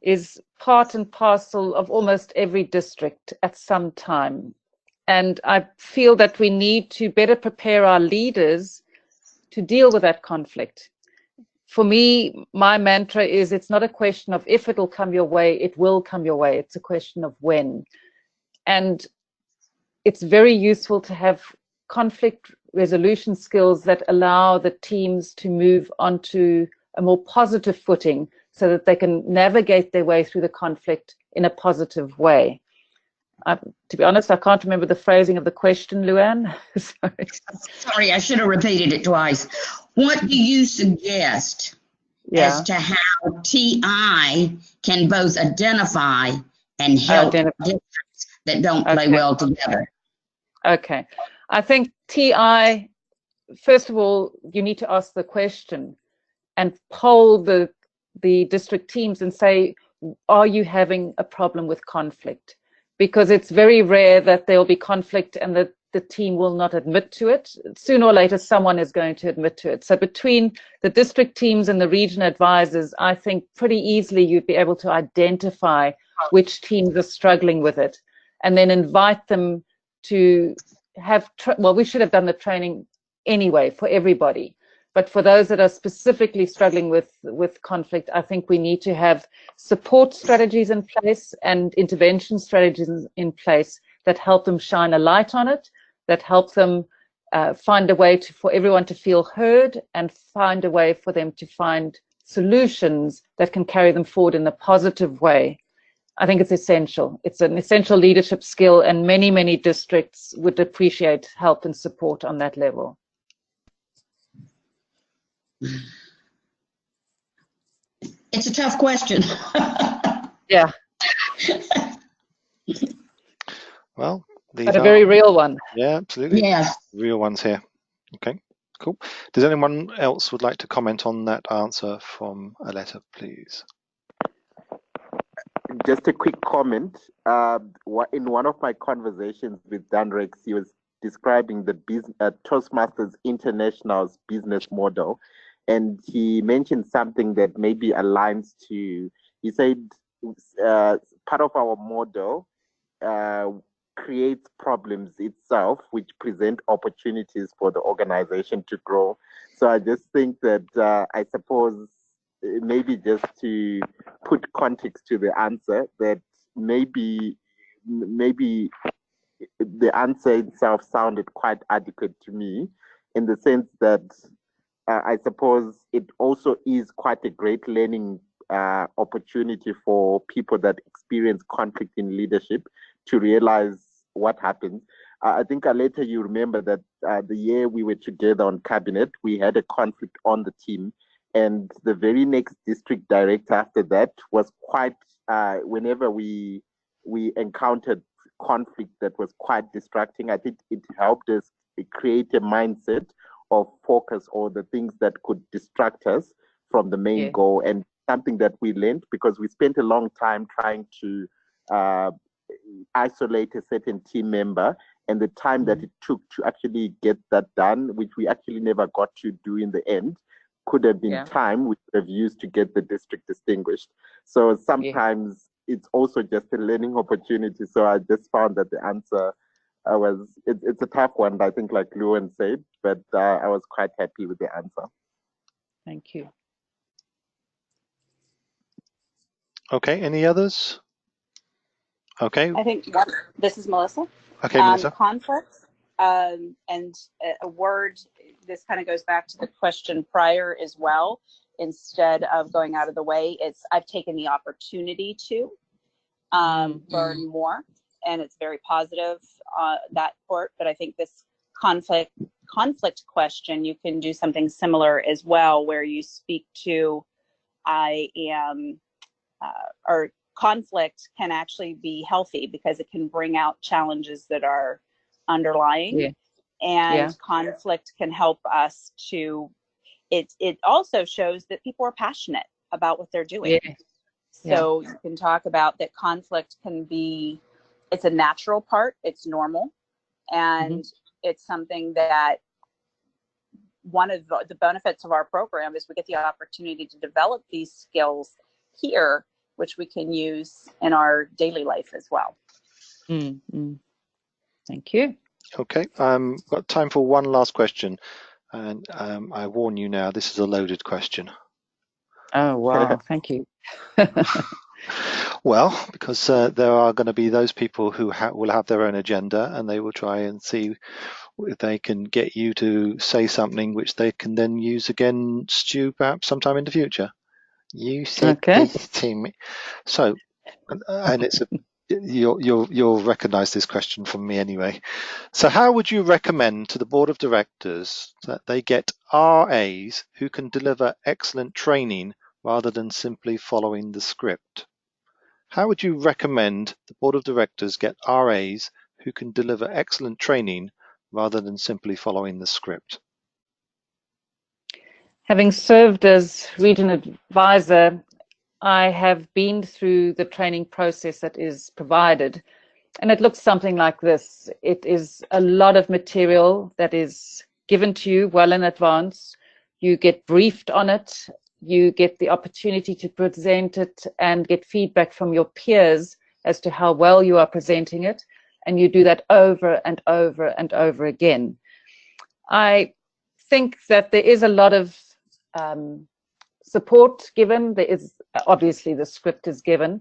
is part and parcel of almost every district at some time. And I feel that we need to better prepare our leaders to deal with that conflict. For me, my mantra is it's not a question of if it'll come your way, it will come your way. It's a question of when. And it's very useful to have conflict resolution skills that allow the teams to move onto a more positive footing so that they can navigate their way through the conflict in a positive way. To be honest, I can't remember the phrasing of the question, Luann. Sorry, I should have repeated it twice. What do you suggest as to how TI can both identify and help districts that don't play well together? Okay. I think TI, first of all, you need to ask the question and poll the district teams and say, are you having a problem with conflict? Because it's very rare that there will be conflict and that the team will not admit to it. Sooner or later, someone is going to admit to it. So between the district teams and the region advisors, I think pretty easily you'd be able to identify which teams are struggling with it and then invite them to have, well, we should have done the training anyway for everybody. But for those that are specifically struggling with conflict, I think we need to have support strategies in place and intervention strategies in place that help them shine a light on it, that help them find a way for everyone to feel heard and find a way for them to find solutions that can carry them forward in a positive way. I think it's essential. It's an essential leadership skill, and many, many districts would appreciate help and support on that level. It's a tough question. Yeah. Well, but a very real one. Yeah, absolutely. Yes. Real ones here. Okay, cool. Does anyone else would like to comment on that answer from Aletta, please? Just a quick comment. In one of my conversations with Dan Rex, he was describing the Toastmasters International's business model. And he mentioned something that maybe aligns to, he said, part of our model creates problems itself, which present opportunities for the organization to grow. So I just think that I suppose maybe just to put context to the answer, that maybe the answer itself sounded quite adequate to me, in the sense that I suppose it also is quite a great learning opportunity for people that experience conflict in leadership to realize what happens. I think, Aletta, you remember that the year we were together on cabinet, we had a conflict on the team, and the very next district director after that was quite, whenever we encountered conflict that was quite distracting, I think it helped us create a mindset of focus or the things that could distract us from the main goal, and something that we learned because we spent a long time trying to isolate a certain team member, and the time that it took to actually get that done, which we actually never got to do in the end, could have been time we could have used to get the district distinguished. So sometimes it's also just a learning opportunity. So I just found that the answer it's a tough one, I think, like Luann said, but I was quite happy with the answer. Thank you. Okay, any others? Okay. I think this is Melissa. Okay, Melissa. Conflicts, and a word, this kind of goes back to the question prior as well. Instead of going out of the way, I've taken the opportunity to learn more, and it's very positive that part. But I think this conflict question, you can do something similar as well, where you speak to or conflict can actually be healthy because it can bring out challenges that are underlying, and conflict can help us to. It also shows that people are passionate about what they're doing. So you can talk about that conflict can be, it's a natural part, it's normal, and it's something that one of the benefits of our program is we get the opportunity to develop these skills here, which we can use in our daily life as well. Thank you. Okay, got time for one last question. And I warn you now, this is a loaded question. Oh, wow. Thank you. Well, because there are going to be those people who will have their own agenda, and they will try and see if they can get you to say something which they can then use against you perhaps sometime in the future. You said this to me. So, and it's you'll recognize this question from me anyway. So how would you recommend to the board of directors that they get RAs who can deliver excellent training rather than simply following the script? How would you recommend the board of directors get RAs who can deliver excellent training rather than simply following the script? Having served as region advisor, I have been through the training process that is provided, and it looks something like this. It is a lot of material that is given to you well in advance. You get briefed on it. You get the opportunity to present it and get feedback from your peers as to how well you are presenting it. And you do that over and over and over again. I think that there is a lot of support given. There is, obviously the script is given,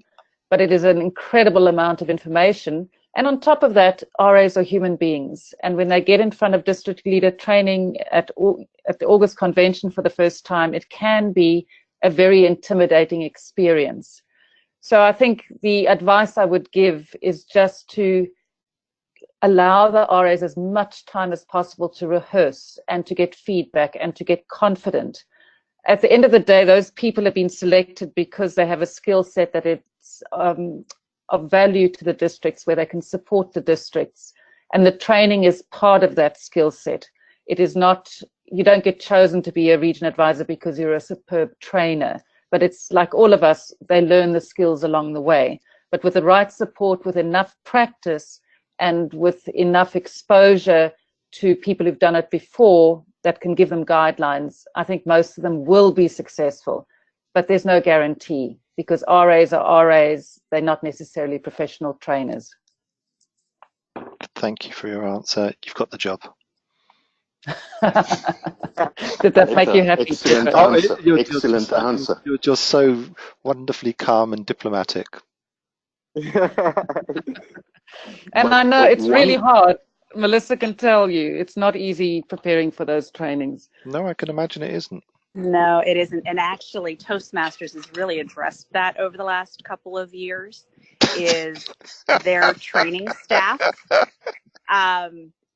but it is an incredible amount of information. And on top of that, RAs are human beings. And when they get in front of district leader training at the August convention for the first time, it can be a very intimidating experience. So I think the advice I would give is just to allow the RAs as much time as possible to rehearse and to get feedback and to get confident. At the end of the day, those people have been selected because they have a skill set that it's of value to the districts, where they can support the districts. And the training is part of that skill set. It is not, you don't get chosen to be a region advisor because you're a superb trainer, but it's like all of us, they learn the skills along the way. But with the right support, with enough practice, and with enough exposure to people who've done it before that can give them guidelines, I think most of them will be successful. But there's no guarantee, because RAs are RAs, they're not necessarily professional trainers. Thank you for your answer. You've got the job. Did that make you happy? Excellent answer. Excellent answer. You're just so wonderfully calm and diplomatic. And I know it's really hard. Melissa can tell you, it's not easy preparing for those trainings. No, I can imagine it isn't. No, it isn't. And actually, Toastmasters has really addressed that over the last couple of years, is their training staff.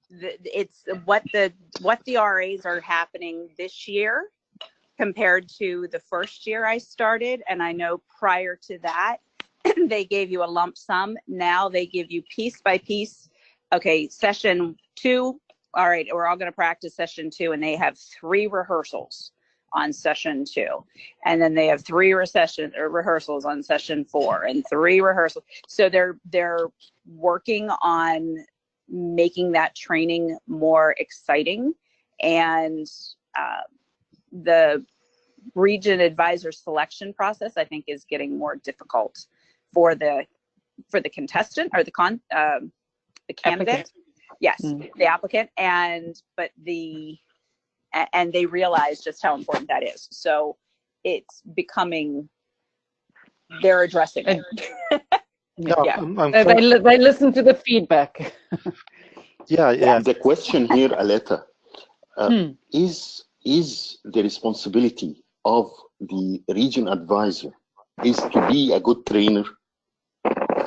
It's what the RAs are happening this year compared to the first year I started. And I know prior to that, they gave you a lump sum. Now they give you piece by piece. Okay, session 2. All right, we're all going to practice session 2, and they have 3 rehearsals on session 2, and then they have 3 rehearsals on session 4, and 3 rehearsals. So they're working on making that training more exciting, and the region advisor selection process, I think, is getting more difficult for the contestant, or the candidate. Applicant. Yes, the applicant, but they realize just how important that is. So it's becoming, they're addressing it. No, yeah. They listen to the feedback. Yeah. The question here, Aletta, is the responsibility of the region advisor is to be a good trainer,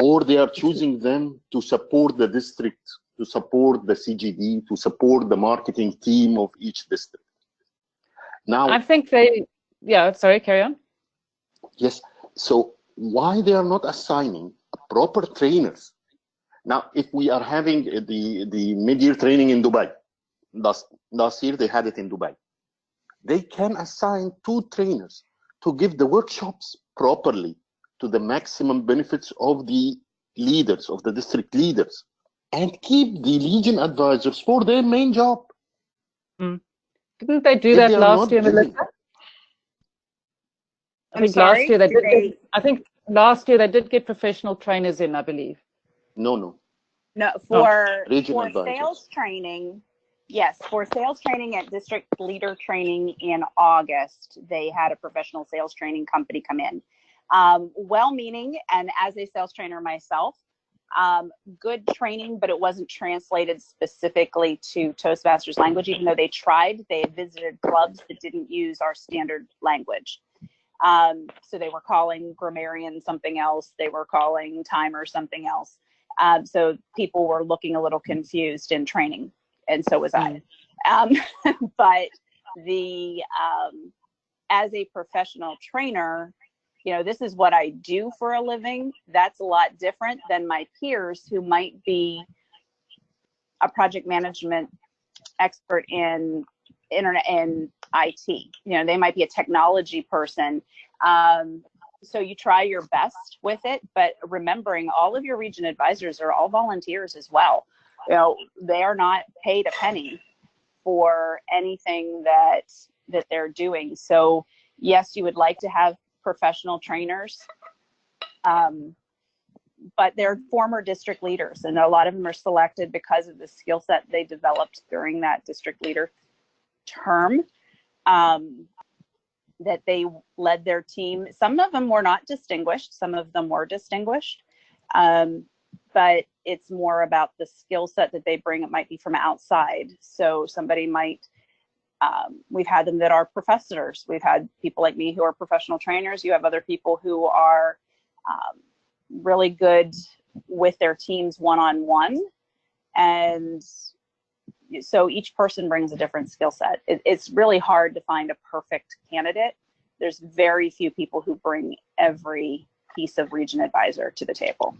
or they are choosing them to support the district, to support the CGD, to support the marketing team of each district? Now, I think sorry, carry on. Yes, so why they are not assigning proper trainers? Now, if we are having the mid-year training in Dubai, last year they had it in Dubai, they can assign 2 trainers to give the workshops properly to the maximum benefits of the leaders, of the district leaders, and keep the region advisors for their main job. Didn't they do that last year, Melissa? I think last year they did. I think last year they did get professional trainers in, I believe. No, for sales training, Yes, for sales training at district leader training in August, they had a professional sales training company come in. Well-meaning, and as a sales trainer myself, good training, but it wasn't translated specifically to Toastmasters language, even though they tried. They had visited clubs that didn't use our standard language. So they were calling grammarian something else. They were calling timer something else. So people were looking a little confused in training, and so was I. But the as a professional trainer, you know, this is what I do for a living. That's a lot different than my peers who might be a project management expert in internet and IT. You know, they might be a technology person. So you try your best with it, but remembering all of your region advisors are all volunteers as well. You know, they are not paid a penny for anything that they're doing. So yes, you would like to have professional trainers, but they're former district leaders, and a lot of them are selected because of the skill set they developed during that district leader term, that they led their team. Some of them were not distinguished, some of them were distinguished, but it's more about the skill set that they bring. It might be from outside. So somebody might, we've had them that are professors. We've had people like me who are professional trainers. You have other people who are really good with their teams one-on-one. And so each person brings a different skill set. It's really hard to find a perfect candidate. There's very few people who bring every piece of region advisor to the table.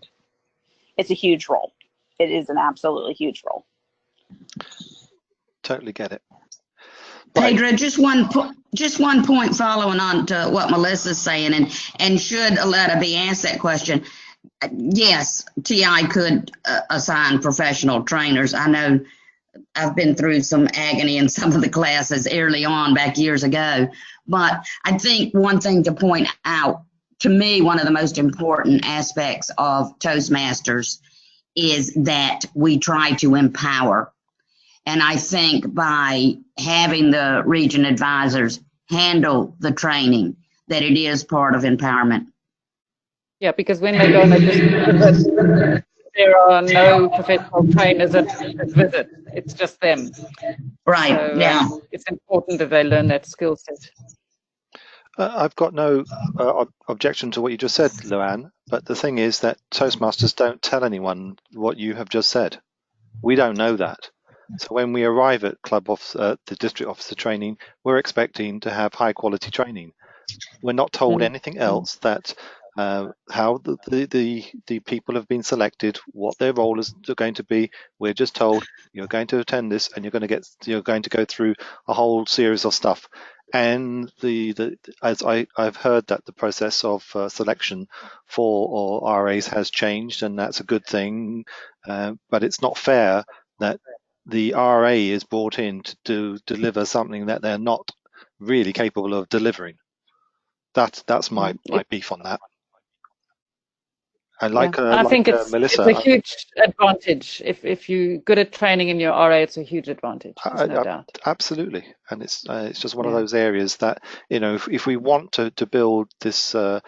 It's a huge role. It is an absolutely huge role. Totally get it. Pedro, just one point following on to what Melissa's saying, and should Aletta be asked that question, yes, TI could assign professional trainers. I know I've been through some agony in some of the classes early on back years ago, but I think one thing to point out, to me, one of the most important aspects of Toastmasters is that we try to empower. And I think by having the region advisors handle the training, that it is part of empowerment. Yeah, because when they go on a visit, there are no professional trainers at visit. It's just them. Right, so, yeah. It's important that they learn that skill set. I've got no objection to what you just said, Luann, but the thing is that Toastmasters don't tell anyone what you have just said. We don't know that. So when we arrive at the district officer training, we're expecting to have high quality training. We're not told anything else that how the people have been selected, what their role is going to be. We're just told you're going to attend this, and you're going to go through a whole series of stuff. And as I've heard that the process of selection for RAs has changed, and that's a good thing. But it's not fair that the RA is brought in to deliver something that they're not really capable of delivering. That's my beef on that. And I think it's Melissa, it's a huge advantage. If you're good at training in your RA, it's a huge advantage. There's no doubt. Absolutely, and it's just one of those areas that, you know, if we want to build this an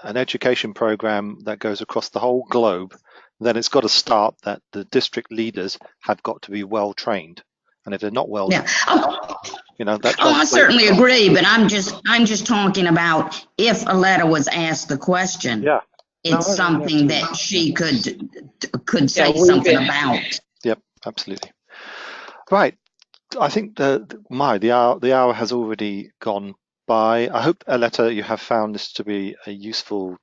education program that goes across the whole globe, then it's got to start that the district leaders have got to be well trained, and if they're not well trained, you know, that. I certainly agree, but I'm just talking about if Aletta was asked the question. Yeah. It's something that she could say something about. Yep, absolutely. Right. I think the hour has already gone by. I hope, Aletta, you have found this to be a useful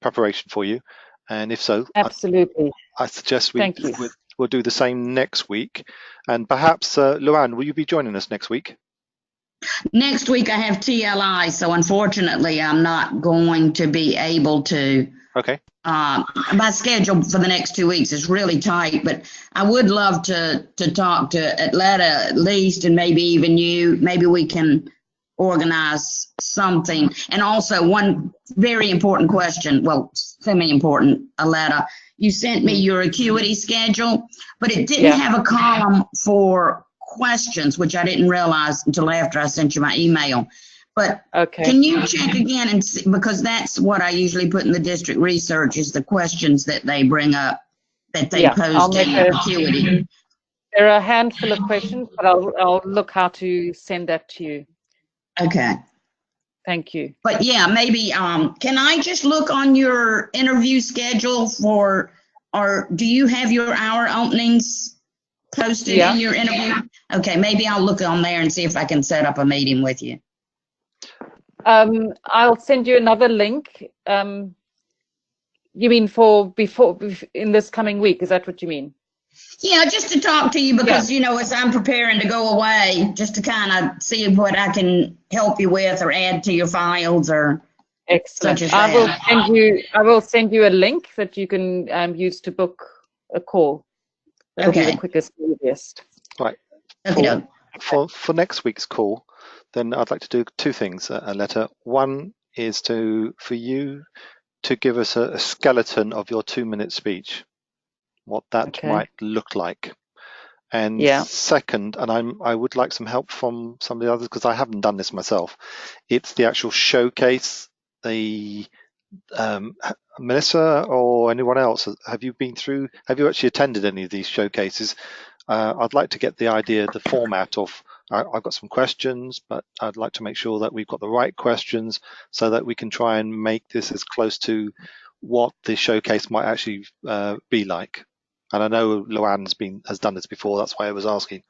preparation for you, and if so, absolutely, I suggest we'll do the same next week. And perhaps, Luann, will you be joining us next week? Next week I have TLI, so unfortunately I'm not going to be able to. Okay. My schedule for the next 2 weeks is really tight, but I would love to talk to Aletta at least, and maybe even you. Maybe we can organize something. And also one very important question, well, semi-important, Aletta, you sent me your acuity schedule, but it didn't have a column for questions, which I didn't realize until after I sent you my email. But Okay. Can you check again and see, because that's what I usually put in the district research is the questions that they bring up, that they pose to Acuity. There are a handful of questions, but I'll look how to send that to you. Okay. Thank you. But yeah, maybe, can I just look on your interview schedule for, or do you have your hour openings posted in your interview? Okay, maybe I'll look on there and see if I can set up a meeting with you. I'll send you another link. You mean for in this coming week? Is that what you mean? Yeah, just to talk to you because, you know, as I'm preparing to go away, just to kind of see what I can help you with or add to your files or excellent. Such as that. I will send you a link that you can use to book a call. That'll be the quickest and easiest. Right. Okay. For next week's call, then I'd like to do two things, Aletta. One is for you to give us a skeleton of your 2-minute speech, what that might look like. And second, and I would like some help from some of the others because I haven't done this myself. It's the actual showcase. Melissa or anyone else, have you actually attended any of these showcases? I'd like to get the idea, the format of, I've got some questions, but I'd like to make sure that we've got the right questions so that we can try and make this as close to what the showcase might actually be like. And I know Luann has done this before, that's why I was asking.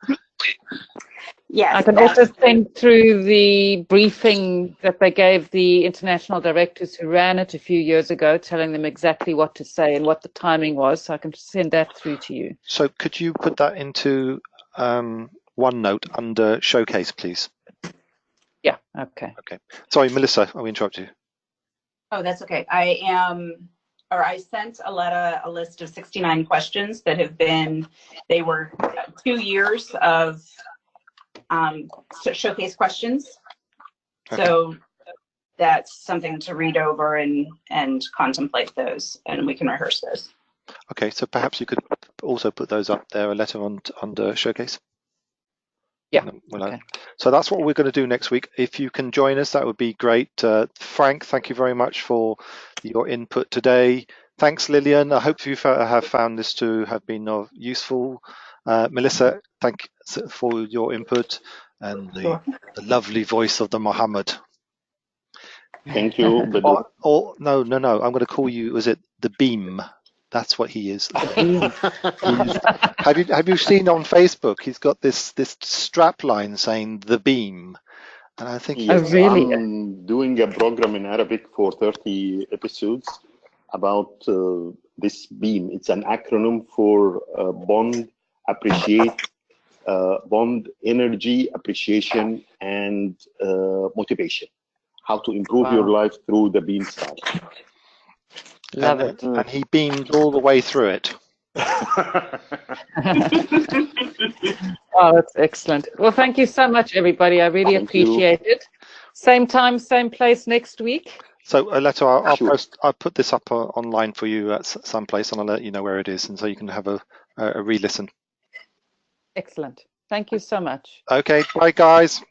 Yes. I can also send through the briefing that they gave the international directors who ran it a few years ago, telling them exactly what to say and what the timing was. So I can send that through to you. So could you put that into OneNote under showcase, please? Yeah, okay. Okay. Sorry, Melissa, I'll interrupt you. Oh, that's okay. I sent Aletta a list of 69 questions that they were 2 years of showcase questions. Okay. So that's something to read over and contemplate those, and we can rehearse those. Okay, so perhaps you could also put those up there, a letter under showcase. Yeah. Okay. So that's what we're going to do next week. If you can join us, that would be great. Frank, thank you very much for your input today. Thanks, Lillian. I hope you have found this to have been useful. Melissa, thank you for your input and the lovely voice of the Mohammed. Thank you. No. I'm going to call you, was it the Beam? That's what he is. Have you seen on Facebook? He's got this strap line saying the Beam, and I think yes, really? I'm doing a program in Arabic for 30 episodes about this Beam. It's an acronym for bond, appreciate, bond, energy, appreciation, and motivation. How to improve your life through the Beam style. Love it. And he beamed all the way through it. Oh, that's excellent. Well, thank you so much, everybody. I really appreciate it. Same time, same place next week. So, Aletta, I'll put this up online for you at some place, and I'll let you know where it is, and so you can have a re-listen. Excellent. Thank you so much. Okay, bye, guys.